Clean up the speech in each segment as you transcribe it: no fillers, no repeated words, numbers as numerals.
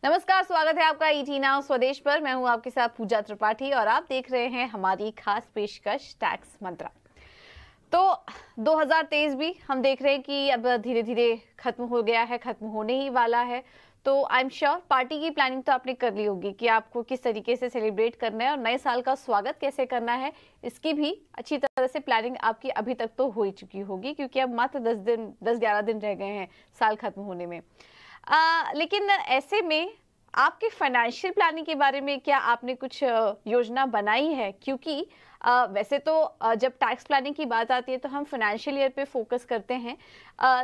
नमस्कार, स्वागत है आपका ईटी नाउ स्वदेश पर। मैं हूं आपके साथ पूजा त्रिपाठी और आप देख रहे हैं हमारी खास पेशकश टैक्स मंत्रा। तो 2023 भी हम देख रहे हैं कि अब धीरे धीरे खत्म हो गया है, खत्म होने ही वाला है। तो आई एम श्योर पार्टी की प्लानिंग तो आपने कर ली होगी कि आपको किस तरीके से सेलिब्रेट करना है और नए साल का स्वागत कैसे करना है। इसकी भी अच्छी तरह से प्लानिंग आपकी अभी तक तो हो ही चुकी होगी, क्योंकि अब मात्र 10-11 दिन रह गए हैं साल खत्म होने में। लेकिन ऐसे में आपकी फाइनेंशियल प्लानिंग के बारे में क्या आपने कुछ योजना बनाई है? क्योंकि वैसे तो जब टैक्स प्लानिंग की बात आती है तो हम फाइनेंशियल ईयर पे फोकस करते हैं,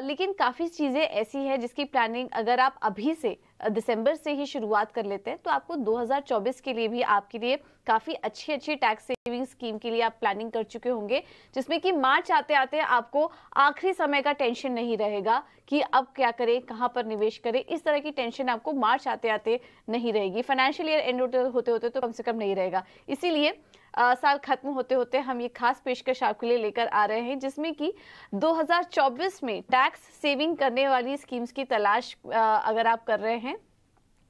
लेकिन काफ़ी चीज़ें ऐसी है जिसकी प्लानिंग अगर आप अभी से दिसंबर से ही शुरुआत कर लेते हैं तो आपको 2024 के लिए भी आपके लिए काफ़ी अच्छी टैक्स सेविंग स्कीम के लिए आप प्लानिंग कर चुके होंगे, जिसमें कि मार्च आते आते आपको आखिरी समय का टेंशन नहीं रहेगा कि अब क्या करें, कहाँ पर निवेश करें। इस तरह की टेंशन आपको मार्च आते आते नहीं रहेगी, फाइनेंशियल ईयर एंड होते होते तो कम से कम नहीं रहेगा। इसीलिए साल खत्म होते होते हम ये खास पेशकश आपके लिए लेकर आ रहे हैं, जिसमें कि 2024 में टैक्स सेविंग करने वाली स्कीम्स की तलाश अगर आप कर रहे हैं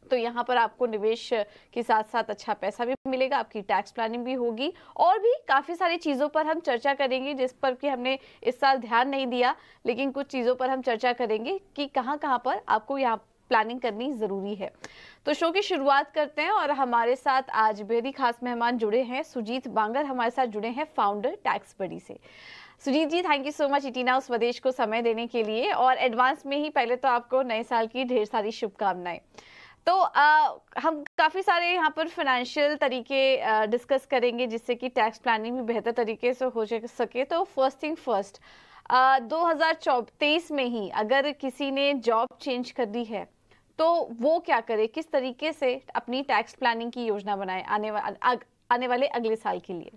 तो यहाँ पर आपको निवेश के साथ साथ अच्छा पैसा भी मिलेगा, आपकी टैक्स प्लानिंग भी होगी और भी काफ़ी सारी चीज़ों पर हम चर्चा करेंगे जिस पर कि हमने इस साल ध्यान नहीं दिया, लेकिन कुछ चीज़ों पर हम चर्चा करेंगे कि कहाँ कहाँ पर आपको यहाँ प्लानिंग करनी ज़रूरी है। तो शो की शुरुआत करते हैं और हमारे साथ आज बेहद ही खास मेहमान जुड़े हैं। सुजीत बांगर हमारे साथ जुड़े हैं, फाउंडर टैक्स बडी से। Sujeet ji, thank you so much ET now Swadesh को समय देने के लिए, और एडवांस में ही पहले तो आपको नए साल की ढेर सारी शुभकामनाएं। तो हम काफ़ी सारे यहाँ पर फाइनेंशियल तरीके डिस्कस करेंगे जिससे कि टैक्स प्लानिंग भी बेहतर तरीके से हो सके। तो फर्स्ट थिंग फर्स्ट, 2023 में ही अगर किसी ने जॉब चेंज कर दी है तो वो क्या करे, किस तरीके से अपनी टैक्स प्लानिंग की योजना बनाए आने वाले अगले साल के लिए?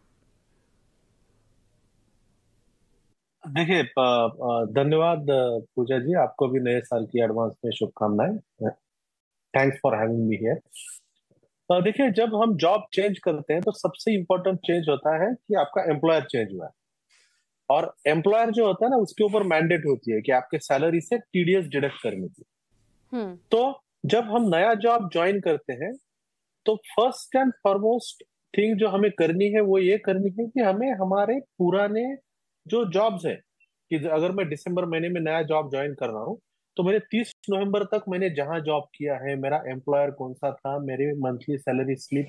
देखिए, धन्यवाद पूजा जी, आपको भी नए साल की एडवांस में शुभकामनाएं। Thanks for having me here. तो देखिए, जब हम जॉब चेंज करते हैं तो सबसे इम्पोर्टेंट चेंज होता है कि आपका एम्प्लॉयर चेंज हुआ है। और एम्प्लॉयर जो होता है ना, उसके ऊपर मैंडेट होती है कि आपके सैलरी से टीडीएस डिडक्ट करनी थी। तो जब हम नया जॉब ज्वाइन करते हैं तो फर्स्ट एंड फॉरमोस्ट थिंग जो हमें करनी है वो ये करनी है कि हमें हमारे पुराने जो जॉब्स है, कि अगर मैं दिसंबर महीने में नया जॉब ज्वाइन कर रहा हूँ तो मैंने 30 नवंबर तक मैंने जहां जॉब किया है, मेरा एम्प्लॉयर कौन सा था, मेरी मंथली सैलरी स्लिप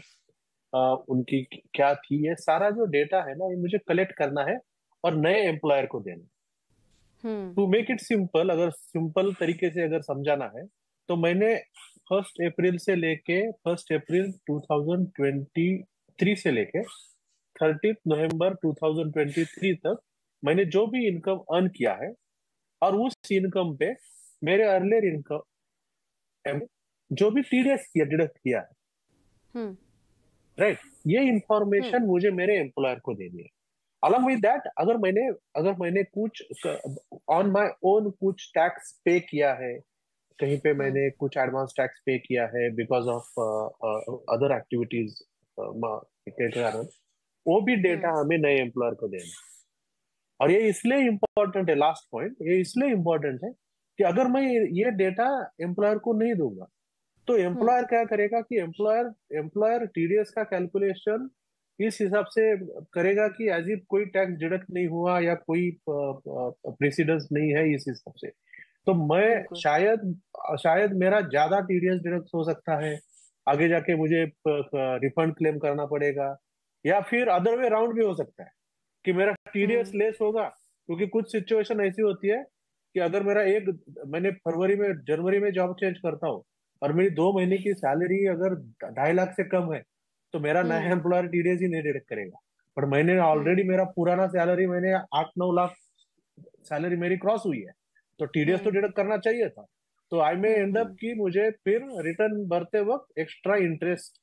उनकी क्या थी, ये सारा जो डेटा है ना, ये मुझे कलेक्ट करना है और नए एम्प्लॉयर को देना। टू मेक इट सिंपल, अगर सिंपल तरीके से अगर समझाना है तो मैंने 1 अप्रैल से लेके 1 अप्रैल 2023 से लेके 30 नवंबर 2023 तक मैंने जो भी इनकम अर्न किया है और उस इनकम पे मेरे अर्लियर इनकम जो भी टीडीएस किया डिडक्ट किया है, राइट, ये इंफॉर्मेशन मुझे मेरे एम्प्लॉयर को देनी है। अलॉन्ग विद दैट, अगर मैंने कुछ ऑन माय ओन कुछ टैक्स पे किया है, कहीं पे मैंने कुछ एडवांस टैक्स पे किया है बिकॉज ऑफ अदर एक्टिविटीज के कारण, वो भी डेटा हमें नए एम्प्लॉयर को देना है। और ये इसलिए इम्पोर्टेंट है, लास्ट पॉइंट ये इसलिए इम्पोर्टेंट है कि अगर मैं ये डेटा एम्प्लॉयर को नहीं दूंगा तो एम्प्लॉयर क्या करेगा कि एम्प्लॉयर टीडीएस का कैलकुलेशन इस हिसाब से करेगा कि एज इफ कोई टैक्स डिडक्ट नहीं हुआ या कोई प्रेसिडेंस नहीं है, इस हिसाब से। तो मैं शायद मेरा ज्यादा टीडीएस डिडक्ट हो सकता है, आगे जाके मुझे रिफंड क्लेम करना पड़ेगा, या फिर अदर वे राउंड भी हो सकता है कि मेरा टीडीएस लेस होगा, क्योंकि कुछ सिचुएशन ऐसी होती है कि अगर मैंने जनवरी में जॉब चेंज करता हूँ और मेरी 2 महीने की सैलरी अगर 2.5 लाख से कम है तो मेरा नया एम्प्लॉयर टीडीएस ही नहीं डिडक्ट करेगा। पर मैंने ऑलरेडी मेरा पुराना सैलरी, मैंने 8-9 लाख सैलरी मेरी क्रॉस हुई है, तो टीडीएस तो डिडक्ट करना चाहिए था। तो आई में एंड अप कि मुझे फिर रिटर्न भरते वक्त एक्स्ट्रा इंटरेस्ट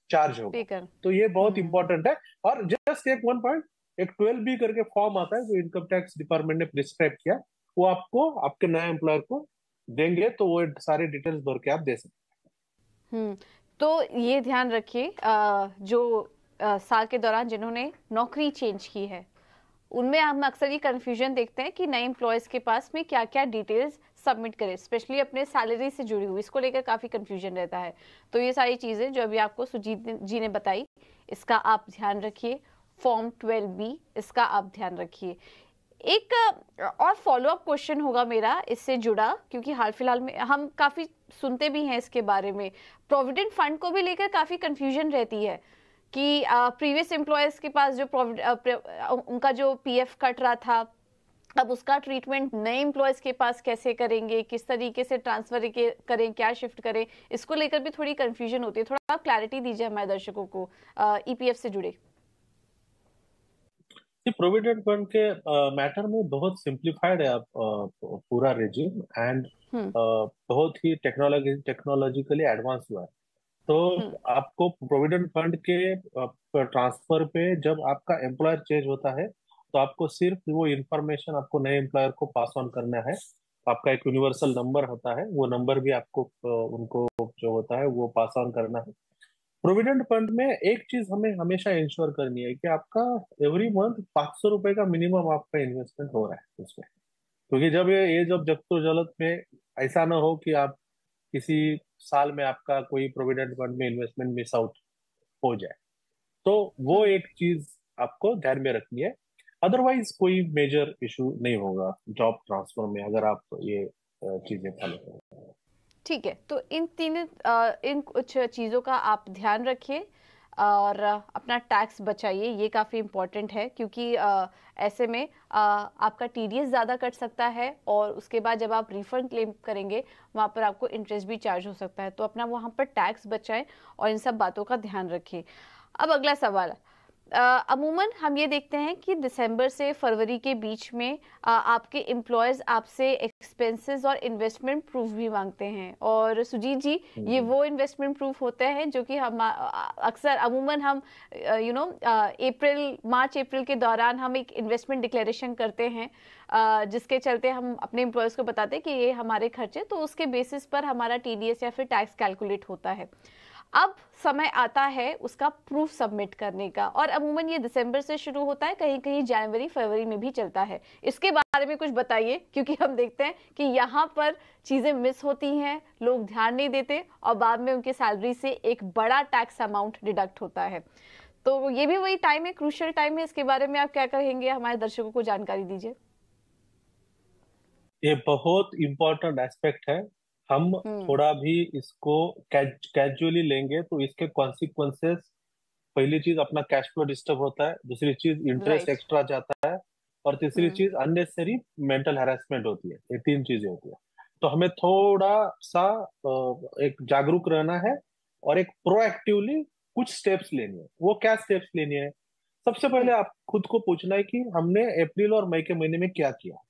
चार्ज होगा। तो ये बहुत इंपॉर्टेंट है। और जस्ट एक वन पॉइंट, एक 12B करके फॉर्म आता है जो इनकम टैक्स डिपार्टमेंट ने प्रिस्क्राइब किया, वो आपको आपके नए एम्प्लॉयर को देंगे, तो वो सारे डिटेल्स भर के आप दे सकते हैं। तो ये ध्यान रखिए, जो साल के दौरान जिन्होंने नौकरी चेंज की है उनमें हम अक्सर ये कंफ्यूजन देखते हैं कि नए एम्प्लॉयज के पास में क्या क्या डिटेल्स सबमिट करें, स्पेशली अपने सैलरी से जुड़ी हुई, इसको लेकर काफी कंफ्यूजन रहता है। तो ये सारी चीजें जो अभी आपको सुजीत जी ने बताई, इसका आप ध्यान रखिए। फॉर्म 12B, इसका आप ध्यान रखिए। एक और फॉलो अप क्वेश्चन होगा मेरा इससे जुड़ा, क्योंकि हाल फिलहाल में हम काफी सुनते भी हैं इसके बारे में, प्रोविडेंट फंड को भी लेकर काफी कंफ्यूजन रहती है कि प्रीवियस एम्प्लॉयर्स के पास जो उनका जो पीएफ कट रहा था, अब उसका ट्रीटमेंट नए एम्प्लॉयज के पास कैसे करेंगे, किस तरीके से ट्रांसफर करें, क्या शिफ्ट करें, इसको लेकर भी थोड़ी कंफ्यूजन होती है। थोड़ा आप क्लैरिटी दीजिए हमारे दर्शकों को ईपीएफ से जुड़े। प्रोविडेंट फंड के मैटर में बहुत सिंप्लीफाइड है आप पूरा रेजिम, एंड बहुत ही टेक्नोलॉजिकली एडवांस हुआ है। तो आपको प्रोविडेंट फंड के ट्रांसफर पे जब आपका एम्प्लॉयर चेंज होता है, तो आपको सिर्फ वो इंफॉर्मेशन आपको नए एम्प्लॉयर को पास ऑन करना है। आपका एक यूनिवर्सल नंबर होता है, वो नंबर भी आपको उनको जो होता है वो पास ऑन करना है। प्रोविडेंट फंड में एक चीज हमें हमेशा इंश्योर करनी है कि आपका एवरी मंथ 500 रुपए का मिनिमम आपका इन्वेस्टमेंट हो रहा है उसमें। क्योंकि जब ये जब जगत में ऐसा ना हो कि आप किसी साल में आपका कोई प्रोविडेंट फंड में इन्वेस्टमेंट मिस आउट हो जाए, तो वो एक चीज आपको ध्यान में रखनी है। अदरवाइज कोई मेजर इशू नहीं होगा जॉब ट्रांसफर में, अगर आप ये चीजें फॉलो करें। ठीक है, तो इन कुछ चीज़ों का आप ध्यान रखिए और अपना टैक्स बचाइए, ये काफ़ी इम्पोर्टेंट है, क्योंकि ऐसे में आपका टीडीएस ज़्यादा कट सकता है और उसके बाद जब आप रिफंड क्लेम करेंगे वहाँ पर आपको इंटरेस्ट भी चार्ज हो सकता है। तो अपना वहाँ पर टैक्स बचाएं और इन सब बातों का ध्यान रखिए। अब अगला सवाल, अमूमन हम ये देखते हैं कि दिसंबर से फरवरी के बीच में आपके एम्प्लॉयज आपसे एक्सपेंसेस और इन्वेस्टमेंट प्रूफ भी मांगते हैं। और सुजीत जी, ये वो इन्वेस्टमेंट प्रूफ होते हैं जो कि हम अक्सर अमूमन हम मार्च अप्रैल के दौरान हम एक इन्वेस्टमेंट डिक्लेरेशन करते हैं, जिसके चलते हम अपने एम्प्लॉयज को बताते हैं कि ये हमारे खर्चे, तो उसके बेसिस पर हमारा टीडीएस या फिर टैक्स कैलकुलेट होता है। अब समय आता है उसका प्रूफ सबमिट करने का, और अमूमन ये दिसंबर से शुरू होता है, कहीं कहीं जनवरी फरवरी में भी चलता है। इसके बारे में कुछ बताइए, क्योंकि हम देखते हैं कि यहाँ पर चीजें मिस होती हैं, लोग ध्यान नहीं देते और बाद में उनकी सैलरी से एक बड़ा टैक्स अमाउंट डिडक्ट होता है। तो ये भी वही टाइम है, क्रूशियल टाइम है, इसके बारे में आप क्या कहेंगे, हमारे दर्शकों को जानकारी दीजिए। ये बहुत इंपॉर्टेंट एस्पेक्ट है। हम थोड़ा भी इसको कैजुअली लेंगे तो इसके कॉन्सिक्वेंसेस, पहली चीज अपना कैश फ्लो डिस्टर्ब होता है, दूसरी चीज इंटरेस्ट एक्स्ट्रा जाता है, और तीसरी चीज अननेसेसरी मेंटल हैरेसमेंट होती है। ये तीन चीजें होती है। तो हमें थोड़ा सा एक जागरूक रहना है और एक प्रोएक्टिवली कुछ स्टेप्स लेने हैं। वो क्या स्टेप्स लेने हैं? सबसे पहले आप खुद को पूछना है कि हमने अप्रैल और मई के महीने में क्या किया।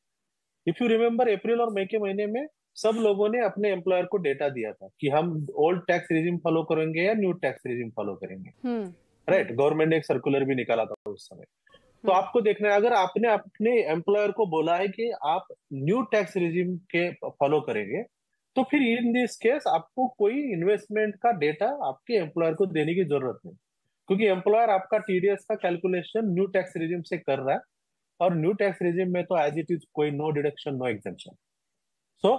इफ यू रिमेम्बर, अप्रैल और मई के महीने में सब लोगों ने अपने एम्प्लॉयर को डेटा दिया था कि हम ओल्ड टैक्स रिजिम फॉलो करेंगे या न्यू टैक्स रिजिम फॉलो करेंगे। राइट, गवर्नमेंट ने एक सर्कुलर भी निकाला था उस समय। तो आपको देखना है, अगर आपने अपने एम्प्लॉयर को बोला है कि आप न्यू टैक्स रिजिम के फॉलो करेंगे, तो फिर इन दिस केस आपको कोई इन्वेस्टमेंट का डेटा आपके एम्प्लॉयर को देने की जरूरत नहीं, क्योंकि एम्प्लॉयर आपका टीडीएस का कैलकुलेशन न्यू टैक्स रिजिम से कर रहा है, और न्यू टैक्स रिजिम में तो एज इट इज कोई नो डिडक्शन नो एग्जेम्पशन। सो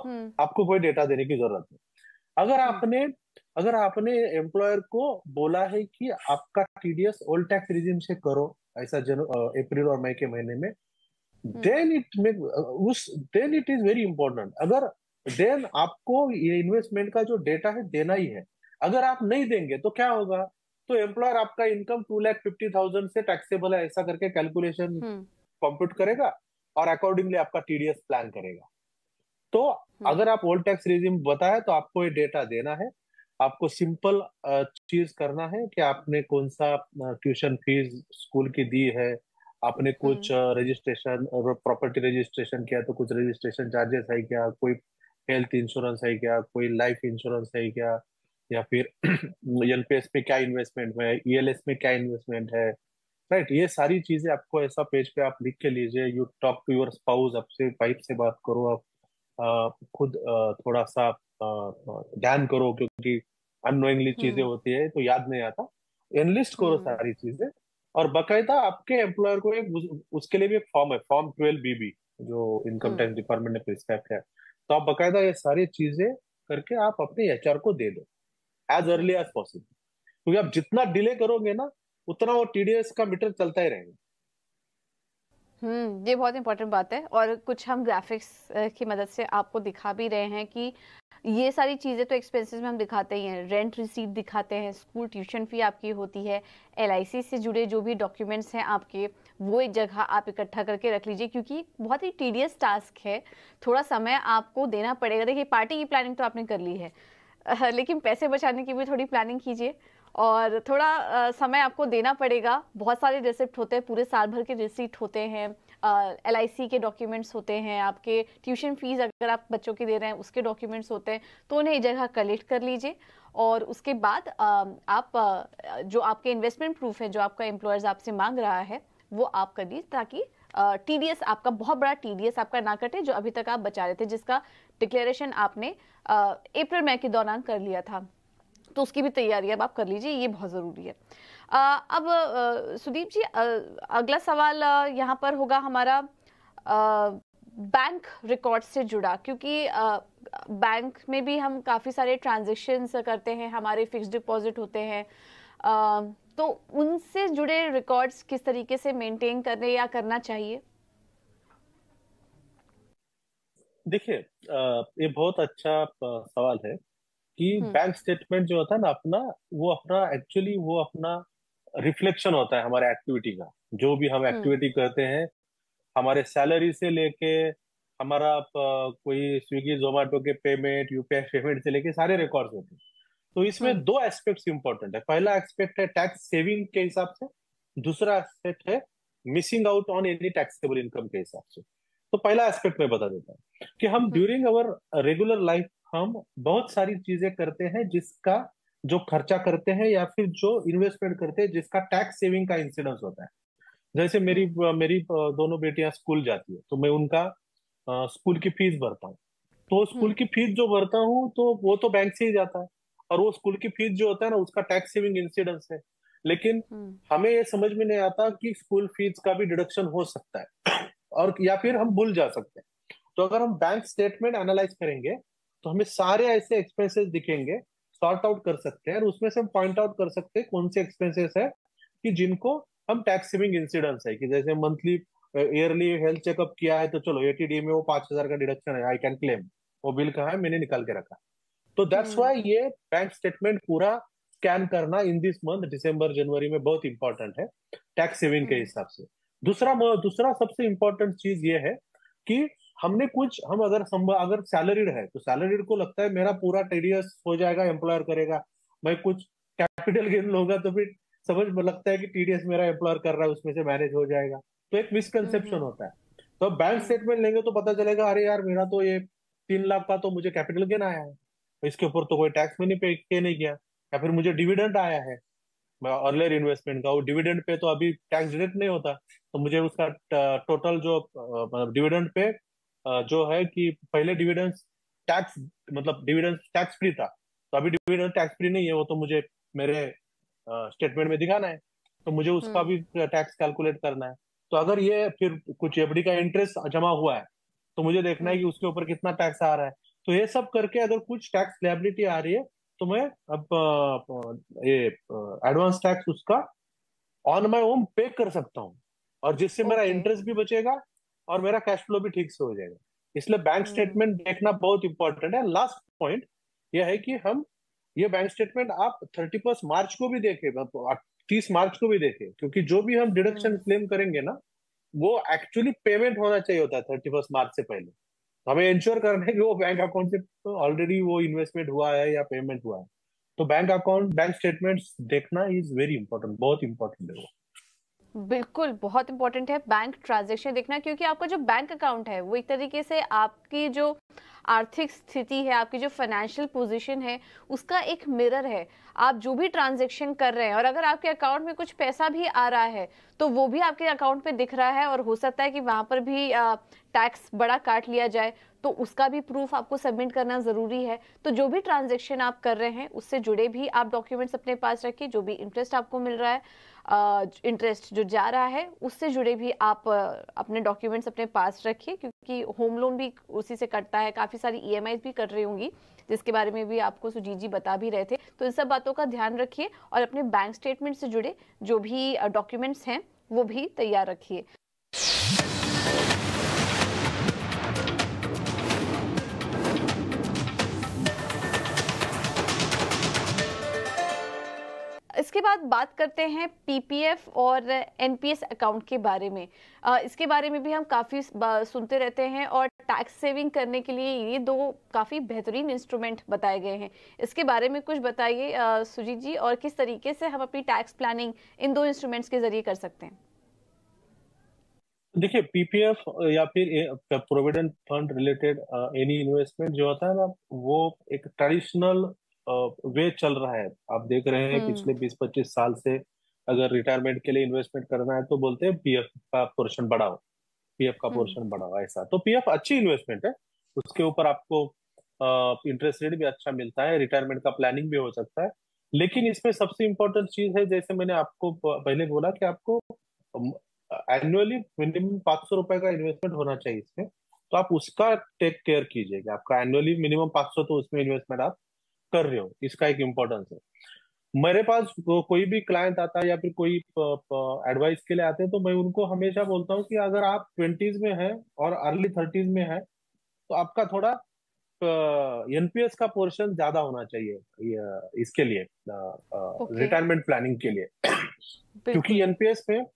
आपको कोई डेटा देने की जरूरत नहीं। अगर आपने एम्प्लॉयर को बोला है कि आपका टीडीएस ओल्ड टैक्स रिजिम से करो, ऐसा अप्रैल और मई के महीने में, then it is very important. अगर देन आपको ये इन्वेस्टमेंट का जो डेटा है देना ही है। अगर आप नहीं देंगे तो क्या होगा? तो एम्प्लॉयर आपका इनकम 2,50,000 से टैक्सेबल है ऐसा करके कैलकुलेशन कंप्यूट करेगा और अकॉर्डिंगली आपका टीडीएस प्लान करेगा। तो अगर आप ओल्ड टैक्स रिजिम बताए तो आपको ये डेटा देना है। आपको सिंपल चीज करना है कि आपने कौन सा ट्यूशन फीस स्कूल की दी है, आपने कुछ रजिस्ट्रेशन और प्रॉपर्टी रजिस्ट्रेशन किया तो कुछ रजिस्ट्रेशन चार्जेस है क्या, कोई हेल्थ इंश्योरेंस है क्या, कोई लाइफ इंश्योरेंस है क्या, या फिर एलपीएस में क्या इन्वेस्टमेंट है, ईएलएस में क्या इन्वेस्टमेंट है। राइट, ये सारी चीजें आपको ऐसा पेज पे आप लिख के लीजिए। You talk to your spouse, आपसे वाइफ से बात करो, आप खुद थोड़ा सा ध्यान करो, क्योंकि अननोइंगली चीजें होती है तो याद नहीं आता। एनलिस्ट करो सारी चीजें, और बकायदा आपके एम्प्लॉयर को एक उसके लिए भी एक फॉर्म है, फॉर्म 12BB, जो इनकम टैक्स डिपार्टमेंट ने प्रिस्क्राइब किया है। तो आप बकायदा ये सारी चीजें करके आप अपने एचआर को दे दो एज अर्ली एज पॉसिबल, क्योंकि आप जितना डिले करोगे ना उतना वो टीडीएस का मीटर चलता ही रहेगा। ये बहुत इंपॉर्टेंट बात है, और कुछ हम ग्राफिक्स की मदद से आपको दिखा भी रहे हैं कि ये सारी चीज़ें तो एक्सपेंसेस में हम दिखाते ही हैं, रेंट रिसीट दिखाते हैं, स्कूल ट्यूशन फी आपकी होती है, एलआईसी से जुड़े जो भी डॉक्यूमेंट्स हैं आपके, वो एक जगह आप इकट्ठा करके रख लीजिए, क्योंकि बहुत ही टीडियस टास्क है, थोड़ा समय आपको देना पड़ेगा। देखिए, पार्टी की प्लानिंग तो आपने कर ली है, लेकिन पैसे बचाने की भी थोड़ी प्लानिंग कीजिए, और थोड़ा समय आपको देना पड़ेगा। बहुत सारे रिसिप्ट होते हैं, पूरे साल भर के रिसिप्ट होते हैं, एलआईसी के डॉक्यूमेंट्स होते हैं, आपके ट्यूशन फीस अगर आप बच्चों के दे रहे हैं उसके डॉक्यूमेंट्स होते हैं, तो उन्हें एक जगह कलेक्ट कर लीजिए। और उसके बाद आप जो आपके इन्वेस्टमेंट प्रूफ है जो आपका एम्प्लॉयर्स आपसे मांग रहा है वो आप कर लीजिए, ताकि टीडीएस आपका, बहुत बड़ा टीडीएस आपका ना कटे जो अभी तक आप बचा रहे थे, जिसका डिक्लेरेशन आपने अप्रैल मई के दौरान कर लिया था। तो उसकी भी तैयारी अब आप कर लीजिए, ये बहुत ज़रूरी है। अब सुदीप जी, अगला सवाल यहाँ पर होगा हमारा बैंक रिकॉर्ड से जुड़ा, क्योंकि बैंक में भी हम काफ़ी सारे ट्रांजेक्शन्स करते हैं, हमारे फिक्स्ड डिपॉजिट होते हैं, तो उनसे जुड़े रिकॉर्ड्स किस तरीके से मेंटेन करने या करना चाहिए? देखिए, ये बहुत अच्छा सवाल है कि बैंक स्टेटमेंट जो होता है ना अपना, वो अपना एक्चुअली वो अपना रिफ्लेक्शन होता है हमारे एक्टिविटी का। जो भी हम एक्टिविटी करते हैं, हमारे सैलरी से लेके हमारा कोई स्विगी जोमेटो के पेमेंट, यूपीआई पेमेंट से लेके सारे रिकॉर्ड्स होते हैं। तो इसमें दो एस्पेक्ट्स इंपॉर्टेंट है। पहला एस्पेक्ट है टैक्स सेविंग के हिसाब से, दूसरा एस्पेक्ट है missing out on any taxable income के हिसाब से। तो पहला एस्पेक्ट मैं बता देता हूँ कि हम ड्यूरिंग अवर रेगुलर लाइफ हम बहुत सारी चीजें करते हैं जिसका जो खर्चा करते हैं या फिर जो इन्वेस्टमेंट करते हैं जिसका टैक्स सेविंग का इंसिडेंस होता है। जैसे मेरी मेरी दोनों बेटियां स्कूल जाती है, तो मैं उनका स्कूल की फीस भरता हूँ। तो स्कूल की फीस जो भरता हूँ तो वो तो बैंक से ही जाता है, और वो स्कूल की फीस जो होता है ना उसका टैक्स सेविंग इंसिडेंस है। लेकिन हमें ये समझ में नहीं आता कि स्कूल फीस का भी डिडक्शन हो सकता है और या फिर हम भूल जा सकते हैं। तो अगर हम बैंक स्टेटमेंट एनालाइज करेंगे तो हमें सारे ऐसे एक्सपेंसेस दिखेंगे, सॉर्ट आउट कर सकते हैं, और उसमें से हम पॉइंट आउट कर सकते हैं कौन से एक्सपेंसेस है कि जिनको हम टैक्स सेविंग इंसिडेंस है, कि जैसे मंथली ईयरली हेल्थ चेकअप किया है तो चलो एटीडी में वो 5,000 का डिडक्शन है, आई कैन क्लेम, वो बिल कहाँ है मैंने निकाल के रखा। तो दैट्स वाई ये बैंक स्टेटमेंट पूरा स्कैन करना इन दिस मंथ दिसंबर जनवरी में बहुत इंपॉर्टेंट है टैक्स सेविंग के हिसाब से। दूसरा दूसरा सबसे इंपॉर्टेंट चीज ये है कि हमने कुछ, हम अगर सैलरीड है तो सैलरीड को लगता है मेरा पूरा टीडीएस हो जाएगा, एम्प्लॉयर करेगा। मैं कुछ कैपिटल गेन लूंगा तो फिर समझ में लगता है कि टीडीएस मेरा एम्प्लॉयर कर रहा है, उसमें से मैनेज हो जाएगा। तो एक मिसकंसेप्शन होता है। तो बैंक स्टेटमेंट लेंगे तो पता चलेगा अरे यार मेरा तो ये 3 लाख का तो मुझे कैपिटल गेन आया है, इसके ऊपर तो कोई टैक्स मैंने पे नहीं किया, या फिर मुझे डिविडेंड आया है अर्लियर इन्वेस्टमेंट का, वो डिविडेंड पे तो अभी टैक्स डिडक्ट नहीं होता, तो मुझे उसका टोटल जो मतलब डिविडेंड पे जो है कि पहले डिविडेंड टैक्स मतलब डिविडेंड टैक्स फ्री था, तो अभी डिविडेंड टैक्स फ्री नहीं है, वो तो मुझे मेरे स्टेटमेंट में दिखाना है, तो मुझे उसका भी टैक्स कैलकुलेट करना है। तो अगर ये फिर कुछ एफडी का इंटरेस्ट जमा हुआ है तो मुझे देखना है कि उसके ऊपर कितना टैक्स आ रहा है। तो ये सब करके अगर कुछ टैक्स लायबिलिटी आ रही है तो मैं अब ये एडवांस टैक्स उसका ऑन माई ओन पे कर सकता हूँ, और जिससे मेरा इंटरेस्ट भी बचेगा और मेरा कैश फ्लो भी ठीक से हो जाएगा। इसलिए बैंक स्टेटमेंट देखना बहुत इंपॉर्टेंट है। लास्ट पॉइंट यह है कि हम ये बैंक स्टेटमेंट आप 31 मार्च को भी देखें, 30 मार्च को भी देखें, क्योंकि जो भी हम डिडक्शन क्लेम करेंगे ना वो एक्चुअली पेमेंट होना चाहिए होता है 31 मार्च से पहले। हमें इंश्योर करना है कि वो बैंक अकाउंट से तो ऑलरेडी वो इन्वेस्टमेंट हुआ है या पेमेंट हुआ है। तो बैंक अकाउंट बैंक स्टेटमेंट्स देखना इज वेरी इंपॉर्टेंट, बहुत इंपॉर्टेंट है वो। बिल्कुल बहुत इंपॉर्टेंट है बैंक ट्रांजैक्शन देखना, क्योंकि आपका जो बैंक अकाउंट है वो एक तरीके से आपकी जो आर्थिक स्थिति है, आपकी जो फाइनेंशियल पोजीशन है उसका एक मिरर है। आप जो भी ट्रांजैक्शन कर रहे हैं और अगर आपके अकाउंट में कुछ पैसा भी आ रहा है तो वो भी आपके अकाउंट पे दिख रहा है, और हो सकता है कि वहां पर भी टैक्स बड़ा काट लिया जाए, तो उसका भी प्रूफ आपको सबमिट करना जरूरी है। तो जो भी ट्रांजैक्शन आप कर रहे हैं उससे जुड़े भी आप डॉक्यूमेंट्स अपने पास रखिए, जो भी इंटरेस्ट आपको मिल रहा है इंटरेस्ट जो जा रहा है उससे जुड़े भी आप अपने डॉक्यूमेंट्स अपने पास रखिए, क्योंकि होम लोन भी उसी से कटता है, काफ़ी सारी ईएमआई भी कट रही होंगी, जिसके बारे में भी आपको सुजीत जी बता भी रहे थे। तो इन सब बातों का ध्यान रखिए और अपने बैंक स्टेटमेंट से जुड़े जो भी डॉक्यूमेंट्स हैं वो भी तैयार रखिए। इसके बाद बात करते हैं पीपीएफ और एनपीएस अकाउंट के बारे में। इसके बारे में भी हम काफ़ी सुनते रहते हैं और टैक्स सेविंग करने के लिए ये दो काफ़ी बेहतरीन इंस्ट्रूमेंट बताए गए हैं। इसके बारे में कुछ बताइए सुजीत जी, और किस तरीके से हम अपनी टैक्स प्लानिंग इन दो इंस्ट्रूमेंट्स के जरिए कर सकते हैं। देखिए, पीपीएफ या फिर provident fund related any investment जो होता है ना, वो एक ट्रेडिशनल वे चल रहा है। आप देख रहे हैं पिछले 20-25 साल से, अगर रिटायरमेंट के लिए इन्वेस्टमेंट करना है तो बोलते हैं पीएफ का पोर्शन बढ़ाओ, पीएफ का पोर्शन बढ़ाओ। ऐसा तो पीएफ अच्छी इन्वेस्टमेंट है, उसके ऊपर आपको इंटरेस्ट रेट भी अच्छा मिलता है, रिटायरमेंट का प्लानिंग भी हो सकता है। लेकिन इसमें सबसे इंपॉर्टेंट चीज है, जैसे मैंने आपको पहले बोला कि आपको एनुअली मिनिमम 500 रुपए का इन्वेस्टमेंट होना चाहिए इसमें। तो आप उसका टेक केयर कीजिए कि आपका एनुअली मिनिमम 500, तो उसमें इन्वेस्टमेंट आप कर रहे हो, इसका एक इम्पोर्टेंस है। मेरे पास कोई भी क्लाइंट आता है या फिर कोई एडवाइस के लिए आते हैं, तो मैं उनको हमेशा बोलता हूँ कि अगर आप 20s में हैं और अर्ली 30s में है, तो आपका थोड़ा एनपीएस का पोर्शन ज्यादा होना चाहिए इसके लिए, ओके। रिटायरमेंट प्लानिंग के लिए। क्योंकि बिल्कुल।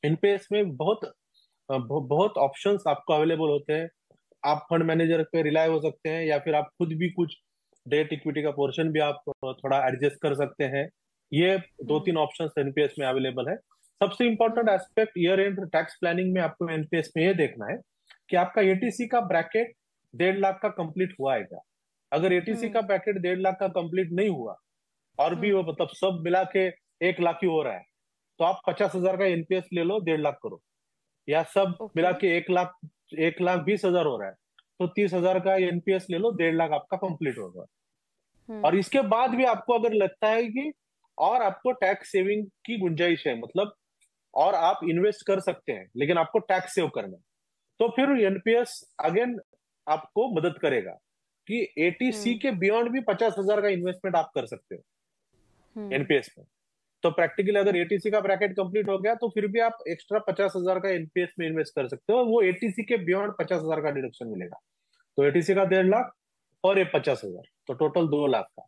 एनपीएस में बहुत ऑप्शंस आपको अवेलेबल होते हैं। आप फंड मैनेजर पे रिलाय हो सकते हैं, या फिर आप खुद भी कुछ डेट इक्विटी का पोर्शन भी आप थोड़ा एडजस्ट कर सकते हैं। ये दो तीन ऑप्शंस एनपीएस में अवेलेबल है। सबसे important aspect year and tax planning में आपको एनपीएस में ये देखना है कि आपका एटीसी का ब्रैकेट 1.5 लाख का कंप्लीट हुआ है क्या। अगर एटीसी का ब्रैकेट 1.5 लाख का कंप्लीट नहीं हुआ, और भी वो मतलब सब मिला के 1 लाख ही हो रहा है, तो आप 50,000 का एनपीएस ले लो, 1.5 लाख करो। या सब ओके। मिला के 1 लाख, 1,20,000 हो रहा है, तो 30,000 का एनपीएस ले लो, 1.5 लाख आपका कंप्लीट होगा। और इसके बाद भी आपको अगर लगता है कि और आपको टैक्स सेविंग की गुंजाइश है, मतलब और आप इन्वेस्ट कर सकते हैं लेकिन आपको टैक्स सेव करना है, तो फिर एनपीएस अगेन आपको मदद करेगा कि एटीसी के बियॉन्ड भी 50,000 का इन्वेस्टमेंट आप कर सकते हो एनपीएस में। तो प्रैक्टिकली अगर एटीसी का ब्रैकेट कंप्लीट हो गया, तो फिर भी आप एक्स्ट्रा 50,000 का एनपीएस में इन्वेस्ट कर सकते हो, वो एटीसी के बियॉन्ड 50,000 का डिडक्शन मिलेगा। तो एटीसी का 1.5 लाख और ये 50,000, तो टोटल 2 लाख का।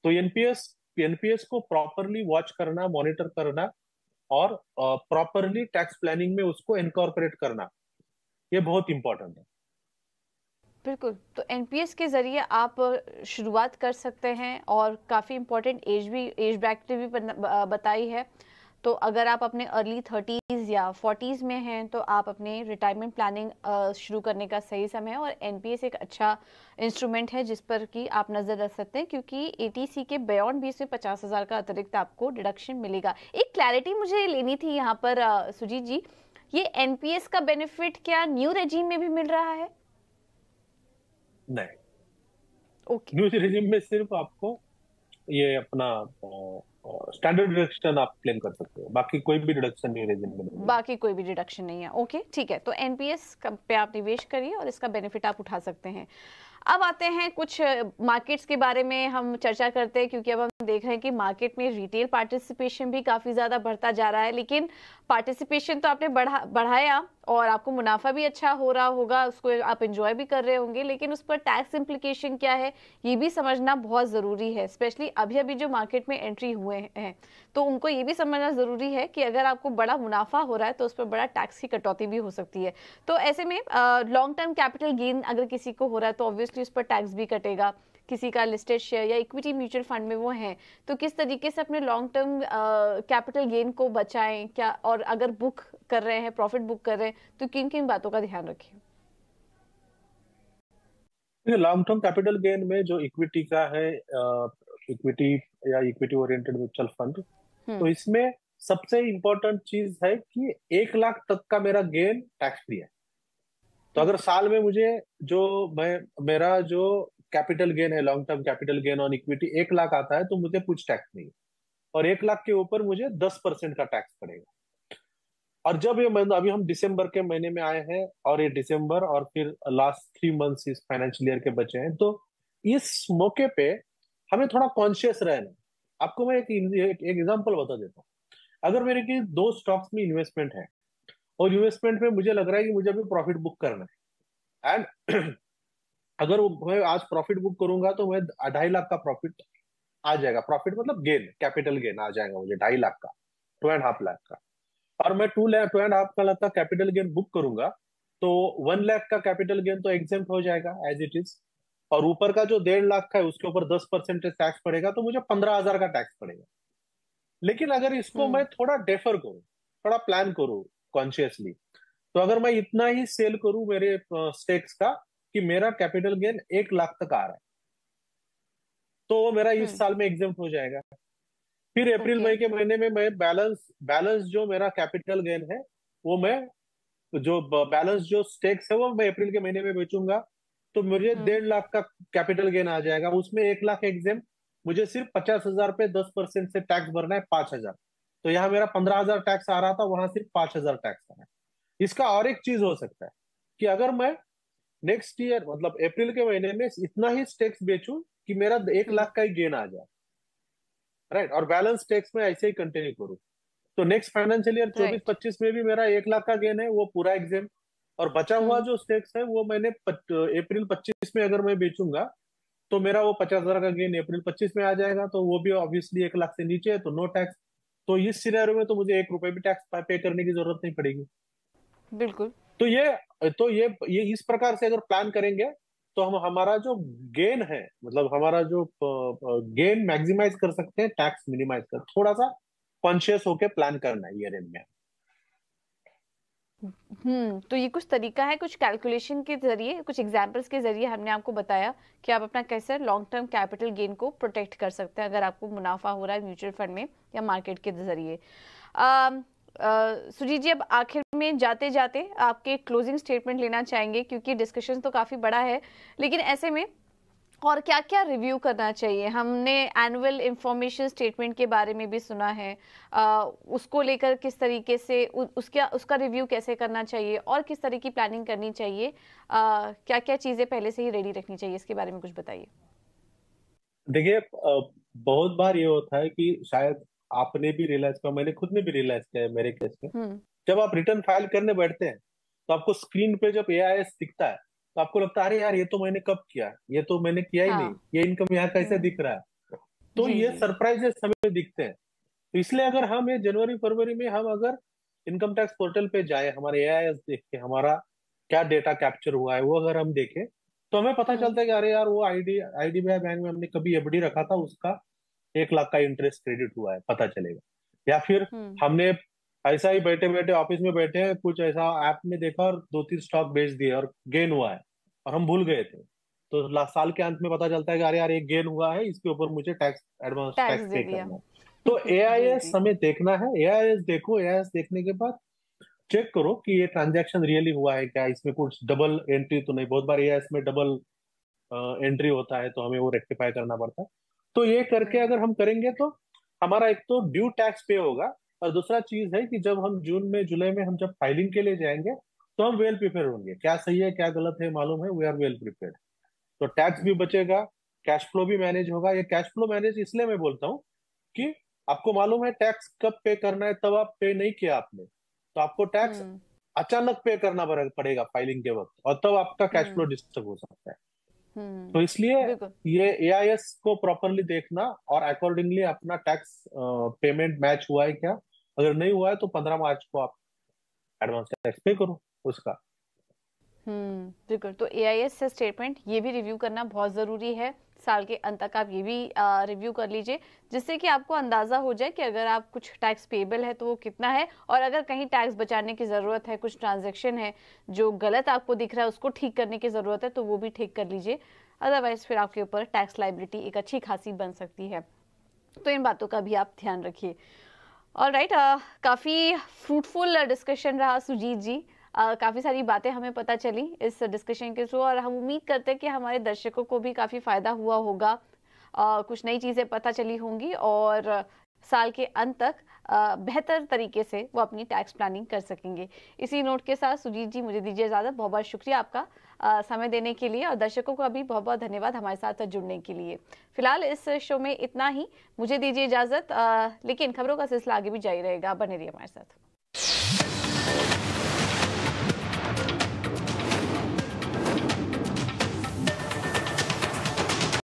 तो एनपीएस एनपीएस को प्रॉपरली वॉच करना, मॉनिटर करना, और प्रॉपरली टैक्स प्लानिंग में उसको इनकॉर्पोरेट करना, ये बहुत इंपॉर्टेंट है। बिल्कुल। तो एनपीएस के ज़रिए आप शुरुआत कर सकते हैं, और काफ़ी इम्पोर्टेंट एज ब्रैकेट भी बताई है। तो अगर आप अपने अर्ली 30s या 40s में हैं, तो आप अपने रिटायरमेंट प्लानिंग शुरू करने का सही समय है, और एनपीएस एक अच्छा इंस्ट्रूमेंट है जिस पर कि आप नज़र रख सकते हैं, क्योंकि एटीसी के बियॉन्ड भी इसमें 50,000 का अतिरिक्त आपको डिडक्शन मिलेगा। एक क्लैरिटी मुझे लेनी थी यहाँ पर सुजीत जी, ये एनपीएस का बेनिफिट क्या न्यू रेजीम में भी मिल रहा है? नहीं, ओके। न्यू रेजिम में सिर्फ आपको ये अपना स्टैंडर्ड डिडक्शन आप क्लेम कर सकते हो, बाकी कोई भी डिडक्शन न्यू रेजिम में नहीं है। बाकी कोई भी डिडक्शन नहीं है। ओके, ठीक है। तो एनपीएस पे आप निवेश करिए और इसका बेनिफिट आप उठा सकते हैं। अब आते हैं कुछ मार्केट्स के बारे में हम चर्चा करते हैं, क्योंकि अब हम देख रहे हैं कि मार्केट में रिटेल पार्टिसिपेशन भी काफ़ी ज़्यादा बढ़ता जा रहा है। लेकिन पार्टिसिपेशन तो आपने बढ़ाया और आपको मुनाफा भी अच्छा हो रहा होगा, उसको आप एंजॉय भी कर रहे होंगे, लेकिन उस पर टैक्स इम्प्लीकेशन क्या है ये भी समझना बहुत ज़रूरी है। स्पेशली अभी अभी जो मार्केट में एंट्री हुए हैं, तो उनको ये भी समझना ज़रूरी है कि अगर आपको बड़ा मुनाफा हो रहा है तो उस पर बड़ा टैक्स की कटौती भी हो सकती है। तो ऐसे में लॉन्ग टर्म कैपिटल गेन अगर किसी को हो रहा है तो ऑब्वियसली उस पर टैक्स भी कटेगा। किसी का लिस्टेड शेयर या इक्विटी म्यूचुअल फंड में वो हैं, तो किस तरीके से अपने लॉन्ग टर्म कैपिटल गेन को बचाएं क्या, और अगर बुक कर रहे हैं, प्रॉफिट बुक कर रहे हैं, तो किन किन बातों का ध्यान रखें? लॉन्ग टर्म कैपिटल गेन में जो इक्विटी का है, इक्विटी या इक्विटी ओरिएंटेड म्यूचुअल फंड, तो इसमें सबसे इंपॉर्टेंट चीज है कि 1 लाख तक का मेरा गेन टैक्स फ्री है। तो अगर साल में मुझे जो मेरा जो कैपिटल गेन है, long term capital gain on equity 1 lakh आता है, तो मुझे कुछ टैक्स नहीं है। और 1 लाख के ऊपर मुझे 10% का टैक्स पड़ेगा। और जब ये अभी हम दिसंबर के महीने में आए हैं, और ये दिसंबर और फिर लास्ट 3 मंथ्स इस फाइनेंशियल ईयर के बचे हैं, तो इस मौके पे हमें थोड़ा कॉन्शियस रहना है। आपको मैं एक एग्जांपल बता देता हूँ। अगर मेरे की 2 स्टॉक्स में इन्वेस्टमेंट है, और इन्वेस्टमेंट में मुझे लग रहा है कि मुझे अभी प्रॉफिट बुक करना है, एंड अगर मैं आज प्रॉफिट बुक करूंगा तो मैं 2.5 लाख का प्रॉफिट आ जाएगा। प्रॉफिट मतलब गेन, कैपिटल गेन आ जाएगा मुझे 2.5 लाख का, 2.5 लाख का। और मैं 2.5 लाख का कैपिटल गेन बुक करूंगा, तो 1 लाख का कैपिटल गेन तो एग्जेम्प्ट हो जाएगा एज इट इज। और ऊपर का जो 1.5 लाख का है उसके ऊपर 10% टैक्स पड़ेगा, तो मुझे 15,000 का टैक्स पड़ेगा। लेकिन अगर इसको मैं थोड़ा डेफर करूं, थोड़ा प्लान करूं कॉन्शियसली, तो अगर मैं इतना ही सेल करूं मेरे स्टेक्स का, कि मेरा कैपिटल गेन 1 लाख तक आ रहा है, तो वो मेरा इस साल में एग्जेम्प्ट हो जाएगा। फिर अप्रैल ओके। मई के महीने में मैं बैलेंस बैलेंस जो मेरा कैपिटल गेन है, वो मैं जो बैलेंस जो स्टेक्स है वो मैं अप्रैल के महीने में बेचूंगा, तो मुझे 1.5 लाख का कैपिटल गेन आ जाएगा। उसमें 1 लाख एग्जेम, मुझे सिर्फ 50,000 पे 10% से टैक्स भरना है, 5,000। तो यहाँ मेरा 15,000 टैक्स आ रहा था, वहां सिर्फ 5,000 टैक्स आ रहा है। इसका और एक चीज हो सकता है कि अगर मैं नेक्स्ट ईयर मतलब अप्रैल के महीने में इतना ही स्टेक्स बेचूं कि मेरा 1 लाख का ही गेन आ जाए, राइट, और बैलेंस टैक्स में ऐसे ही कंटिन्यू करूं, तो नेक्स्ट फाइनेंशियल ईयर चौबीस राइट। पच्चीस में भी मेरा 1 लाख का गेन है, वो पूरा एग्जेम। और बचा हुआ जो स्टेक्स है वो मैंने अप्रैल 25 में अगर मैं बेचूंगा, तो मेरा वो 50,000 का गेन अप्रैल 25 में आ जाएगा, तो वो भी ऑब्वियसली 1 लाख से नीचे है, तो नो टैक्स। तो इस सिनेरियो में तो मुझे 1 रुपए भी टैक्स पे करने की जरूरत नहीं पड़ेगी। बिल्कुल। तो ये इस प्रकार से अगर प्लान करेंगे, तो हम हमारा जो गेन है, मतलब हमारा जो गेन मैक्सिमाइज कर सकते हैं, टैक्स मिनिमाइज कर, थोड़ा सा कॉन्शियस होके प्लान करना है ईयर एंड में। तो ये कुछ तरीका है, कुछ कैलकुलेशन के जरिए, कुछ एग्जांपल्स के जरिए हमने आपको बताया कि आप अपना कैसे लॉन्ग टर्म कैपिटल गेन को प्रोटेक्ट कर सकते हैं अगर आपको मुनाफा हो रहा है म्यूचुअल फंड में या मार्केट के जरिए। सुजीत जी, अब आखिर में जाते जाते आपके क्लोजिंग स्टेटमेंट लेना चाहेंगे, क्योंकि डिस्कशन तो काफी बड़ा है, लेकिन ऐसे में और क्या क्या रिव्यू करना चाहिए? हमने एनुअल इंफॉर्मेशन स्टेटमेंट के बारे में भी सुना है, उसको लेकर किस तरीके से उसका रिव्यू कैसे करना चाहिए और किस तरह की प्लानिंग करनी चाहिए, क्या क्या चीजें पहले से ही रेडी रखनी चाहिए, इसके बारे में कुछ बताइए। देखिए, बहुत बार ये होता है कि शायद आपने भी रियलाइज किया, मैंने खुद ने भी रियलाइज किया है मेरे केस में। हम्म। जब आप रिटर्न फाइल करने बैठते हैं, तो आपको स्क्रीन पे जब एआईएस दिखता है, तो आपको लगता है अरे यार ये तो मैंने कब किया, ये तो मैंने किया ही नहीं, हाँ। ये इनकम यहाँ कैसे दिख रहा है। तो जी ये जी। सरप्राइजेस हमें दिखते हैं। तो इसलिए अगर हम ये जनवरी फरवरी में हम अगर इनकम टैक्स पोर्टल पे जाए, हमारे एआईएस देख के हमारा क्या डेटा कैप्चर हुआ है वो अगर हम देखें, तो हमें पता चलता है कि अरे यार वो आईडीबीआई बैंक में हमने कभी एफडी रखा था, उसका 1 लाख का इंटरेस्ट क्रेडिट हुआ है, पता चलेगा। या फिर हम्म। हमने ऐसा ही बैठे बैठे ऑफिस में बैठे हैं, कुछ ऐसा ऐप में देखा और 2-3 स्टॉक बेच दिए और गेन हुआ है, और हम भूल गए थे, तो साल के अंत में पता चलता है कि अरे यार एक गेन हुआ है, इसके ऊपर मुझे टैक्स, एडवांस टैक्स टैक्स दे पे दिया। करना है। तो जी एआईएस जी। हमें देखना है, एआईएस देखो, एआईएस देखने के बाद चेक करो कि ये ट्रांजैक्शन रियली हुआ है क्या, इसमें कुछ डबल एंट्री तो नहीं। बहुत बार एआईएस में डबल एंट्री होता है, तो हमें वो रेक्टिफाई करना पड़ता है। तो ये करके अगर हम करेंगे, तो हमारा एक तो ड्यू टैक्स पे होगा, और दूसरा चीज है कि जब हम जून में जुलाई में हम जब फाइलिंग के लिए जाएंगे, तो हम वेल प्रिपेयर होंगे, क्या सही है क्या गलत है मालूम है, वी आर वेल प्रिपेयर्ड। तो टैक्स भी बचेगा, कैश फ्लो भी मैनेज होगा। ये कैश फ्लो मैनेज इसलिए मैं बोलता हूँ कि आपको मालूम है टैक्स कब पे करना है, तब आप पे नहीं किया आपने, तो आपको टैक्स हम्म। अचानक पे करना पड़ेगा फाइलिंग के वक्त, और तब आपका कैश फ्लो हम्म। डिस्टर्ब हो सकता है। तो इसलिए बिल्कुल। ये एआईएस को प्रॉपरली देखना, और अकॉर्डिंगली अपना टैक्स पेमेंट मैच हुआ है क्या, अगर नहीं हुआ है तो 15 मार्च को आप एडवांस टैक्स पे करो उसका। बिल्कुल। तो एआईएस से स्टेटमेंट ये भी रिव्यू करना बहुत ज़रूरी है, साल के अंत तक आप ये भी रिव्यू कर लीजिए, जिससे कि आपको अंदाज़ा हो जाए कि अगर आप कुछ टैक्स पेबल है तो वो कितना है, और अगर कहीं टैक्स बचाने की ज़रूरत है, कुछ ट्रांजैक्शन है जो गलत आपको दिख रहा है उसको ठीक करने की ज़रूरत है, तो वो भी ठीक कर लीजिए। अदरवाइज फिर आपके ऊपर टैक्स लाइबिलिटी एक अच्छी खासी बन सकती है, तो इन बातों का भी आप ध्यान रखिए। ऑलराइट, काफ़ी फ्रूटफुल डिस्कशन रहा सुजीत जी, काफ़ी सारी बातें हमें पता चली इस डिस्कशन के थ्रू, और हम उम्मीद करते हैं कि हमारे दर्शकों को भी काफ़ी फ़ायदा हुआ होगा, कुछ नई चीज़ें पता चली होंगी, और साल के अंत तक बेहतर तरीके से वो अपनी टैक्स प्लानिंग कर सकेंगे। इसी नोट के साथ सुजीत जी मुझे दीजिए इजाजत। बहुत बहुत शुक्रिया आपका समय देने के लिए, और दर्शकों का भी बहुत बहुत धन्यवाद हमारे साथ जुड़ने के लिए। फिलहाल इस शो में इतना ही, मुझे दीजिए इजाजत, लेकिन खबरों का सिलसिला आगे भी जारी रहेगा, बने रहिए हमारे साथ।